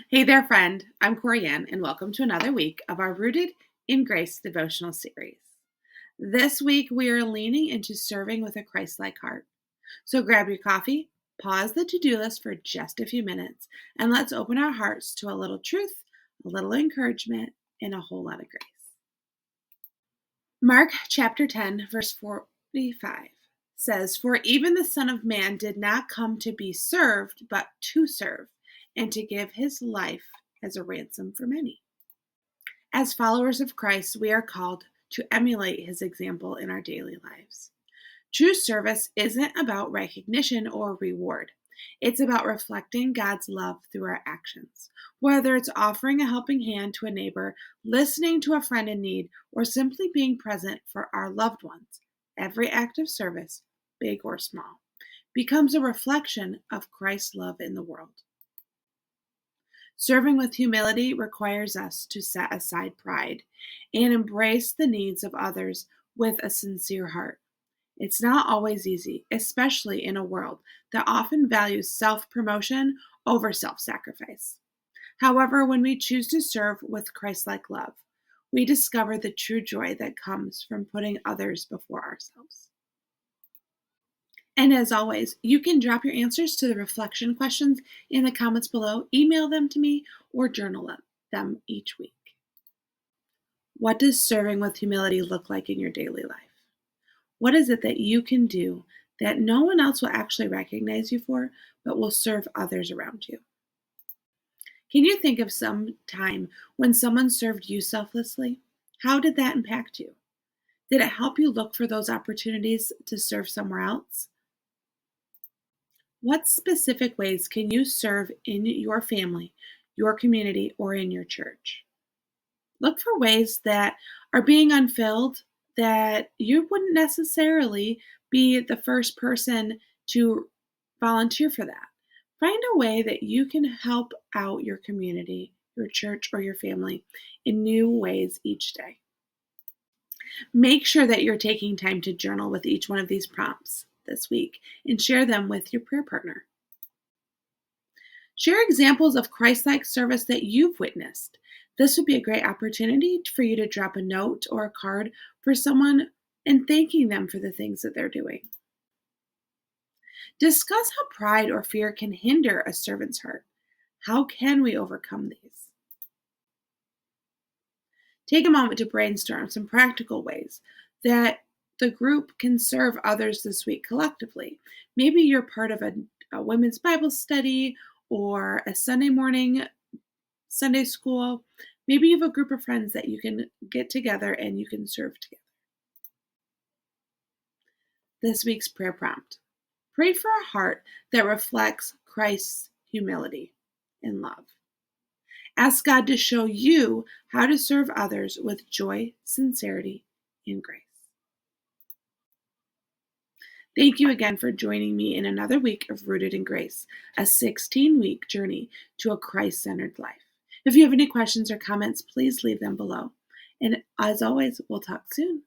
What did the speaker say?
Hey there, friend. I'm Corianne, and welcome to another week of our Rooted in Grace devotional series. This week, we are leaning into serving with a Christlike heart. So grab your coffee, pause the to-do list for just a few minutes, and let's open our hearts to a little truth, a little encouragement, and a whole lot of grace. Mark chapter 10, verse 45 says, "For even the Son of Man did not come to be served, but to serve, and to give his life as a ransom for many." As followers of Christ, we are called to emulate his example in our daily lives. True service isn't about recognition or reward. It's about reflecting God's love through our actions. Whether it's offering a helping hand to a neighbor, listening to a friend in need, or simply being present for our loved ones, every act of service, big or small, becomes a reflection of Christ's love in the world. Serving with humility requires us to set aside pride and embrace the needs of others with a sincere heart. It's not always easy, especially in a world that often values self promotion over self sacrifice. However, when we choose to serve with Christ like love, we discover the true joy that comes from putting others before ourselves. And as always, you can drop your answers to the reflection questions in the comments below, email them to me, or journal them each week. What does serving with humility look like in your daily life? What is it that you can do that no one else will actually recognize you for, but will serve others around you? Can you think of some time when someone served you selflessly? How did that impact you? Did it help you look for those opportunities to serve somewhere else? What specific ways can you serve in your family, your community, or in your church? Look for ways that are being unfilled that you wouldn't necessarily be the first person to volunteer for that. Find a way that you can help out your community, your church, or your family in new ways each day. Make sure that you're taking time to journal with each one of these prompts this week and share them with your prayer partner. Share examples of Christ-like service that you've witnessed. This would be a great opportunity for you to drop a note or a card for someone and thanking them for the things that they're doing. Discuss how pride or fear can hinder a servant's heart. How can we overcome these? Take a moment to brainstorm some practical ways that the group can serve others this week collectively. Maybe you're part of a women's Bible study or a Sunday morning Sunday school. Maybe you have a group of friends that you can get together and you can serve together. This week's prayer prompt: pray for a heart that reflects Christ's humility and love. Ask God to show you how to serve others with joy, sincerity, and grace. Thank you again for joining me in another week of Rooted in Grace, a 16-week journey to a Christ-centered life. If you have any questions or comments, please leave them below. And as always, we'll talk soon.